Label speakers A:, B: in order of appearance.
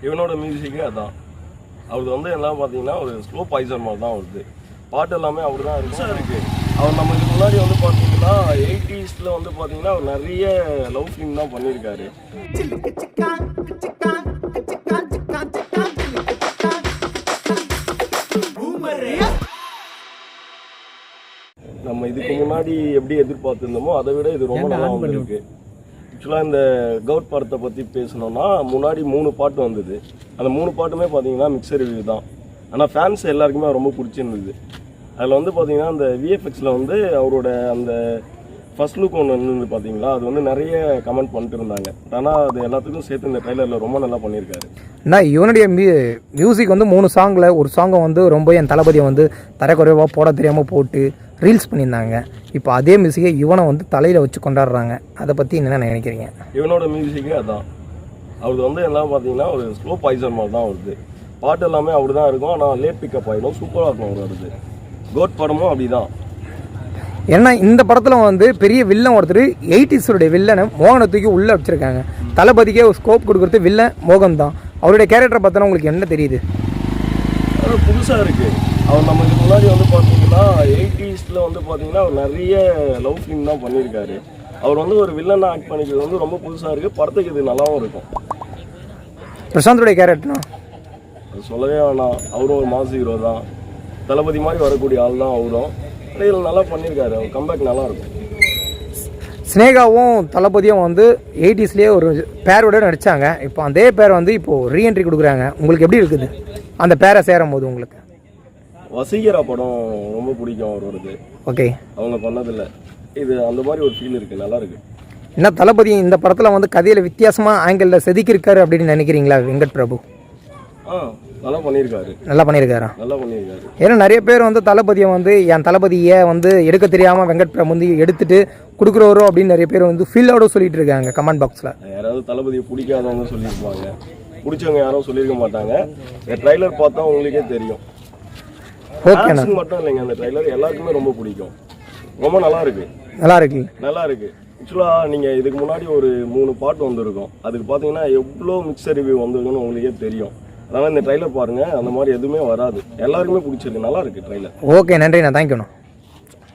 A: இவனோட மியூசிக்கே அதான். அவருக்கு வந்து எல்லாம் பார்த்தீங்கன்னா ஒரு ஸ்லோ பாய்சன் மாதிரி தான் வருது. பாட்டு எல்லாமே அவர் தான் இருக்கு. அவர் நம்ம இதுக்கு முன்னாடி வந்து பார்த்தீங்கன்னா 80s வந்து பார்த்தீங்கன்னா அவர் நிறைய லவ் ஃபிலிம் தான் பண்ணியிருக்காரு. நம்ம இதுக்கு முன்னாடி எப்படி எதிர்பார்த்துருந்தோமோ அதை விட இது ரொம்ப நல்லா வந்திருக்கு. ஆக்சுவலாக இந்த கவுட் படத்தை பற்றி பேசணும்னா முன்னாடி 3 பாட்டு வந்தது. அந்த 3 பாட்டுமே பார்த்தீங்கன்னா மிக்சர் ரிவ்யூ தான். ஆனால் ஃபேன்ஸ் எல்லாருக்குமே ரொம்ப பிடிச்சிருந்தது. அதில் வந்து பார்த்தீங்கன்னா அந்த விஎஃப்எக்ஸில் வந்து அவரோட அந்த ஃபர்ஸ்ட் லுக் ஒன்று இருந்தது பார்த்தீங்களா, அது வந்து நிறைய கமெண்ட் பண்ணிட்டு இருந்தாங்க. ஆனால் அது எல்லாத்துக்கும் சேர்த்து இந்த ட்ரைலரில் ரொம்ப நல்லா பண்ணியிருக்காரு.
B: நான் இவனுடைய மியூசிக் வந்து 3 சாங்கில் ஒரு சாங்கை வந்து ரொம்ப என் தளபதியை வந்து தரக்குறைவாக போட தெரியாமல் போட்டு ரீல்ஸ் பண்ணியிருந்தாங்க. இப்போ அதே மியூசிக்கை இவனை வந்து தலையில் வச்சு கொண்டாடுறாங்க. அதை பற்றி என்ன நினைக்கிறீங்க?
A: இவனோட மியூசிக்கே அதான். அவருக்கு வந்து எல்லாம் பார்த்தீங்கன்னா ஒரு ஸ்லோ பாய்சன் மாதிரி தான் வருது. பாட்டு எல்லாமே அப்படி தான் இருக்கும். ஆனால் லேட் பிக்கப் ஆகிடும், சூப்பராக இருக்கும் அவர் வருது. கோட் படமும் அப்படி தான்.
B: ஏன்னா இந்த படத்தில் வந்து பெரிய வில்லன் ஒருத்தர் 80s வில்லனை மோகனை தூக்கி உள்ளே வச்சுருக்காங்க. தளபதிக்கே ஒரு ஸ்கோப் கொடுக்குறது வில்லன் மோகன் தான். அவருடைய கேரக்டரை பார்த்தோன்னா உங்களுக்கு என்ன தெரியுது?
A: அது புதுசாக இருக்குது. அவர் நம்ம இதுக்கு முன்னாடி வந்து பார்த்தீங்கன்னா 80s வந்து பார்த்தீங்கன்னா அவர் நிறைய லவ் ஃபிலிம் தான் பண்ணியிருக்காரு. அவர் வந்து ஒரு வில்லனாக ஆக்ட் பண்ணிக்கிறது வந்து ரொம்ப புதுசாக இருக்குது. படத்துக்கு இது நல்லாவும் இருக்கும்.
B: பிரசாந்தோடைய கேரக்டர்னா
A: அது சொல்லவே வேணாம். அவரும் ஒரு மாஸ் ஹீரோ தான். தளபதி மாதிரி வரக்கூடிய ஆள் தான் அவரும். இதில் நல்லா பண்ணியிருக்காரு. அவர் கம்பேக் நல்லா இருக்கும்.
B: ஸ்னேகாவும் தளபதியும் வந்து 80s ஒரு பேரோட நடித்தாங்க. இப்போ அதே பேர் வந்து இப்போது ரீஎன்ட்ரி கொடுக்குறாங்க. உங்களுக்கு எப்படி இருக்குது அந்த பேரை சேரும் போது? உங்களுக்கு
A: வசீகரா படம் ரொம்ப பிடிக்கும் அவரோடது.
B: ஓகே,
A: அவங்க பண்ணதில்லை. இது அந்த மாதிரி ஒரு ஃபீல் இருக்குது, நல்லா இருக்குது.
B: என்ன தளபதி இந்த படத்தில் வந்து கதையில் வித்தியாசமாக ஆங்கிளில் செதுக்கியிருக்காரு அப்படின்னு நினைக்கிறீங்களா? வெங்கட் பிரபு
A: நல்லா பண்ணியிருக்காரு.
B: நல்லா பண்ணியிருக்காரா?
A: நல்லா பண்ணியிருக்காரு.
B: ஏன்னா நிறைய பேர் வந்து தளபதியை வந்து என் தளபதியை வந்து எடுக்க தெரியாமல் வெங்கட் பிரபு வந்து எடுத்துட்டு கொடுக்குறவரோ அப்படின்னு நிறைய பேர் வந்து ஃபீலோட சொல்லிட்டு இருக்காங்க கமெண்ட் பாக்ஸில்.
A: யாராவது தளபதியை பிடிக்காதவங்க சொல்லியிருப்பாங்க, பிடிச்சவங்க யாரும் சொல்லியிருக்க மாட்டாங்க. இந்த ட்ரைலர் பார்த்தா உங்களுக்கே தெரியும். ஓகேண்ணா, மட்டும் இல்லைங்க, அந்த ட்ரைலர் எல்லாருக்குமே ரொம்ப பிடிக்கும். ரொம்ப நல்லா இருக்கு. நல்லா இருக்கு. நல்லா இருக்கு. ஆக்சுவலாக நீங்கள் இதுக்கு முன்னாடி ஒரு 3 பாட்டு வந்திருக்கும். அதுக்கு பார்த்தீங்கன்னா எவ்வளோ மிக்சர் ரிவ்யூ வந்திருக்குன்னு உங்களுக்கே தெரியும். அதனால் இந்த ட்ரைலர் பாருங்கள், அந்த மாதிரி எதுவுமே வராது. எல்லாருக்குமே பிடிச்சிருக்கு. நல்லா இருக்கு ட்ரைலர்.
B: ஓகே, நன்றிண்ணா, தேங்க்யூண்ணா.